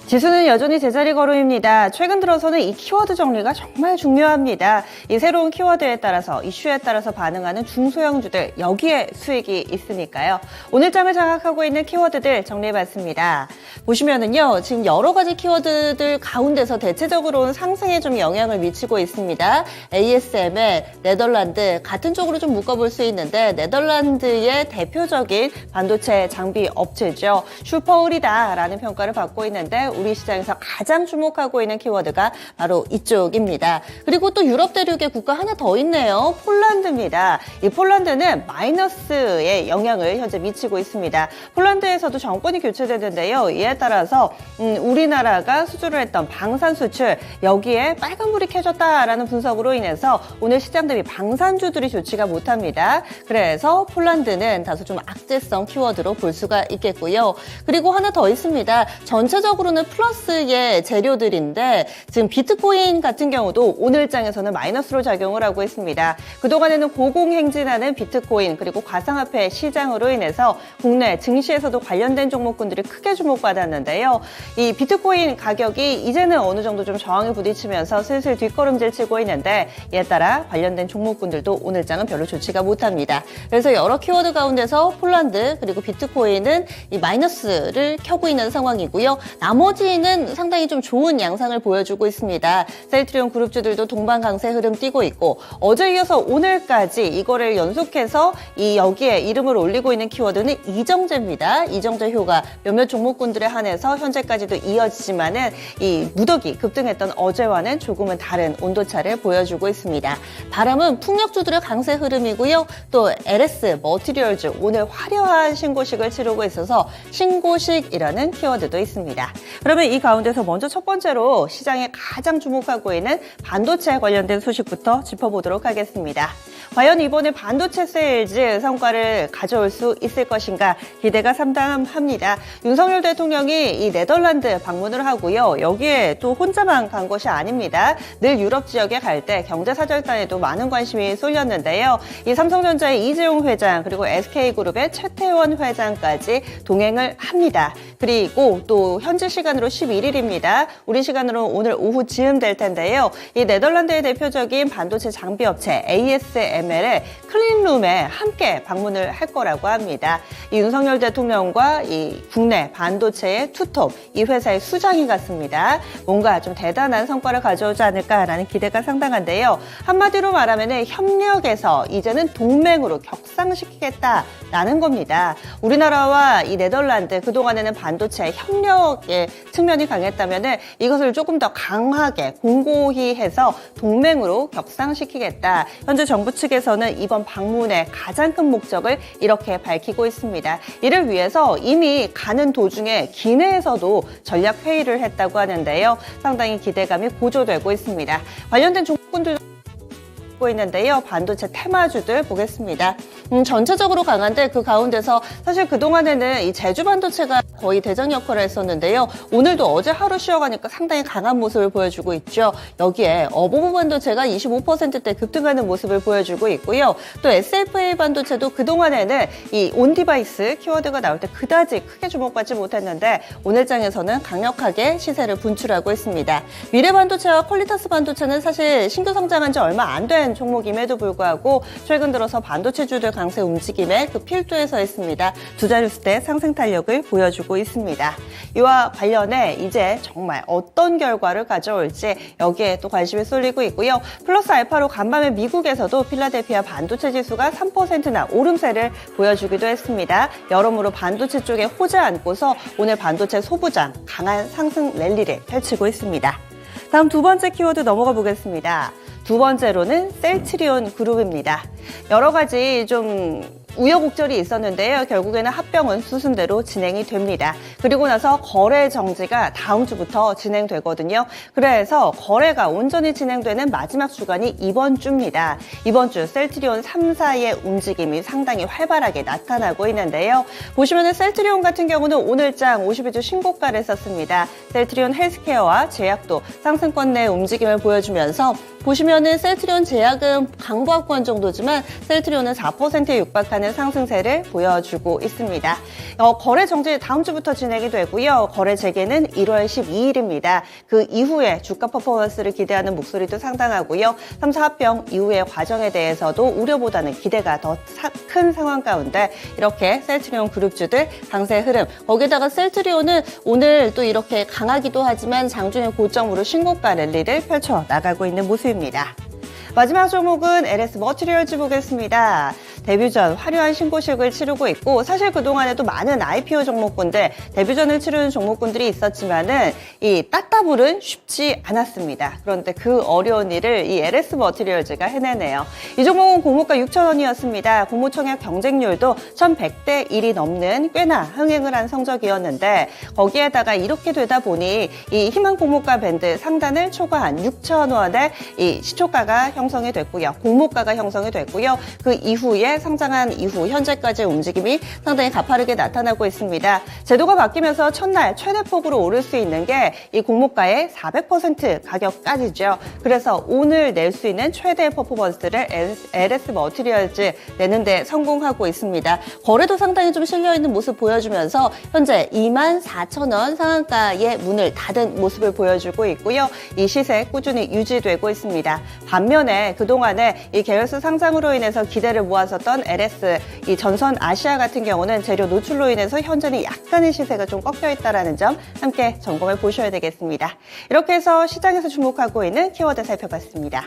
지수는 여전히 제자리 걸음입니다. 최근 들어서는 이 키워드 정리가 정말 중요합니다. 이 새로운 키워드에 따라서 이슈에 따라서 반응하는 중소형주들 여기에 수익이 있으니까요. 오늘 장을 장악하고 있는 키워드들 정리해봤습니다. 보시면은요, 지금 여러 가지 키워드들 가운데서 대체적으로는 상승에 좀 영향을 미치고 있습니다. ASML, 네덜란드 같은 쪽으로 좀 묶어볼 수 있는데 네덜란드의 대표적인 반도체 장비 업체죠. 슈퍼울이다라는 평가를 받고 있는데 우리 시장에서 가장 주목하고 있는 키워드가 바로 이쪽입니다. 그리고 또 유럽 대륙의 국가 하나 더 있네요. 폴란드입니다. 이 폴란드는 마이너스의 영향을 현재 미치고 있습니다. 폴란드에서도 정권이 교체되는데요. 이에 따라서 우리나라가 수주를 했던 방산 수출 여기에 빨간불이 켜졌다라는 분석으로 인해서 오늘 시장 대비 방산주들이 좋지가 못합니다. 그래서 폴란드는 다소 좀 악재성 키워드로 볼 수가 있겠고요. 그리고 하나 더 있습니다. 전체적으로는 플러스의 재료들인데 지금 비트코인 같은 경우도 오늘장에서는 마이너스로 작용을 하고 있습니다. 그동안에는 고공행진하는 비트코인 그리고 가상화폐 시장으로 인해서 국내 증시에서도 관련된 종목군들이 크게 주목받았는데요. 이 비트코인 가격이 이제는 어느 정도 좀 저항에 부딪히면서 슬슬 뒷걸음질 치고 있는데 이에 따라 관련된 종목군들도 오늘장은 별로 좋지가 못합니다. 그래서 여러 키워드 가운데서 폴란드 그리고 비트코인은 이 마이너스를 켜고 있는 상황이고요. 나머지는 상당히 좀 좋은 양상을 보여주고 있습니다. 셀트리온 그룹주들도 동반 강세 흐름 띄고 있고 어제 이어서 오늘까지 이거를 연속해서 여기에 이름을 올리고 있는 키워드는 이정재입니다. 이정재 효과 몇몇 종목군들에 한해서 현재까지도 이어지지만은 이 무더기 급등했던 어제와는 조금은 다른 온도차를 보여주고 있습니다. 바람은 풍력주들의 강세 흐름이고요. 또 LS 머티리얼즈 오늘 화려한 신고식을 치르고 있어서 신고식이라는 키워드도 있습니다. 그러면 이 가운데서 먼저 첫 번째로 시장에 가장 주목하고 있는 반도체 관련된 소식부터 짚어보도록 하겠습니다. 과연 이번에 반도체 세일즈 성과를 가져올 수 있을 것인가 기대가 상당합니다. 윤석열 대통령이 이 네덜란드 방문을 하고요. 여기에 또 혼자만 간 것이 아닙니다. 늘 유럽 지역에 갈 때 경제사절단에도 많은 관심이 쏠렸는데요. 이 삼성전자의 이재용 회장 그리고 SK그룹의 최태원 회장까지 동행을 합니다. 그리고 또 현지 시간으로 11일입니다. 우리 시간으로 오늘 오후 즈음 될 텐데요. 이 네덜란드의 대표적인 반도체 장비 업체 ASML의 클린룸에 함께 방문을 할 거라고 합니다. 이 윤석열 대통령과 이 국내 반도체의 투톱, 이 회사의 수장이 같습니다. 뭔가 좀 대단한 성과를 가져오지 않을까라는 기대가 상당한데요. 한마디로 말하면 협력에서 이제는 동맹으로 격상시키겠다라는 겁니다. 우리나라와 이 네덜란드 그동안에는 반도체 협력의 측면이 강했다면 이것을 조금 더 강하게 공고히 해서 동맹으로 격상시키겠다. 현재 정부 측에서는 이번 방문의 가장 큰 목적을 이렇게 밝히고 있습니다. 이를 위해서 이미 가는 도중에 기내에서도 전략 회의를 했다고 하는데요. 상당히 기대감이 고조되고 있습니다. 관련된 종목군들 있는데요. 반도체 테마주들 보겠습니다. 전체적으로 강한데 그 가운데서 사실 그동안에는 이 제주 반도체가 거의 대장 역할을 했었는데요. 오늘도 어제 하루 쉬어가니까 상당히 강한 모습을 보여주고 있죠. 여기에 어보브 반도체가 25%대 급등하는 모습을 보여주고 있고요. 또 SFA 반도체도 그동안에는 이 온디바이스 키워드가 나올 때 그다지 크게 주목받지 못했는데 오늘장에서는 강력하게 시세를 분출하고 있습니다. 미래반도체와 퀄리타스 반도체는 사실 신규 성장한 지 얼마 안 된 종목임에도 불구하고 최근 들어서 반도체주들 강세 움직임에 그 필두에 서 있습니다. 두 자릿수대 상승 탄력을 보여주고 있습니다. 이와 관련해 이제 정말 어떤 결과를 가져올지 여기에 또 관심이 쏠리고 있고요. 플러스 알파로 간밤에 미국에서도 필라델피아 반도체 지수가 3%나 오름세를 보여주기도 했습니다. 여러모로 반도체 쪽에 호재 안고서 오늘 반도체 소부장 강한 상승 랠리를 펼치고 있습니다. 다음 두 번째 키워드 넘어가 보겠습니다. 두 번째로는 셀트리온 그룹입니다. 여러 가지 좀 우여곡절이 있었는데요. 결국에는 합병은 수순대로 진행이 됩니다. 그리고 나서 거래 정지가 다음 주부터 진행되거든요. 그래서 거래가 온전히 진행되는 마지막 주간이 이번 주입니다. 이번 주 셀트리온 3사의 움직임이 상당히 활발하게 나타나고 있는데요. 보시면은 셀트리온 같은 경우는 오늘장 52주 신고가를 썼습니다. 셀트리온 헬스케어와 제약도 상승권 내 움직임을 보여주면서 보시면은 셀트리온 제약은 강보합권 정도지만 셀트리온은 4%에 육박하는 있는 상승세를 보여주고 있습니다. 거래 정지 다음 주부터 진행이 되고요. 거래 재개는 1월 12일입니다. 그 이후에 주가 퍼포먼스를 기대하는 목소리도 상당하고요. 3사 합병 이후의 과정에 대해서도 우려보다는 기대가 더 큰 상황 가운데 이렇게 셀트리온 그룹주들 강세 흐름, 거기다가 셀트리온은 오늘 또 이렇게 강하기도 하지만 장중에 고점으로 신고가 랠리를 펼쳐 나가고 있는 모습입니다. 마지막 종목은 LS 머티리얼즈 보겠습니다. 데뷔전 화려한 신고식을 치르고 있고 사실 그동안에도 많은 IPO 종목군들 데뷔전을 치르는 종목군들이 있었지만은 이 따따블은 쉽지 않았습니다. 그런데 그 어려운 일을 이 LS 머티리얼즈가 해내네요. 이 종목은 공모가 6,000원이었습니다. 공모청약 경쟁률도 1,100대 1이 넘는 꽤나 흥행을 한 성적이었는데 거기에다가 이렇게 되다 보니 이 희망 공모가 밴드 상단을 초과한 6,000원의 이 시초가가 형성이 됐고요. 공모가가 형성이 됐고요. 그 이후에 상장한 이후 현재까지 움직임이 상당히 가파르게 나타나고 있습니다. 제도가 바뀌면서 첫날 최대폭으로 오를 수 있는 게 이 공모가의 400% 가격까지죠. 그래서 오늘 낼 수 있는 최대 퍼포먼스를 LS 머티리얼즈 내는데 성공하고 있습니다. 거래도 상당히 좀 실려있는 모습 보여주면서 현재 24,000원 상한가의 문을 닫은 모습을 보여주고 있고요. 이 시세 꾸준히 유지되고 있습니다. 반면에 그동안에 이 계열사 상장으로 인해서 기대를 모았었던 LS, 이 전선 아시아 같은 경우는 재료 노출로 인해서 현재는 약간의 시세가 좀 꺾여 있다는 점 함께 점검해 보셔야 되겠습니다. 이렇게 해서 시장에서 주목하고 있는 키워드 살펴봤습니다.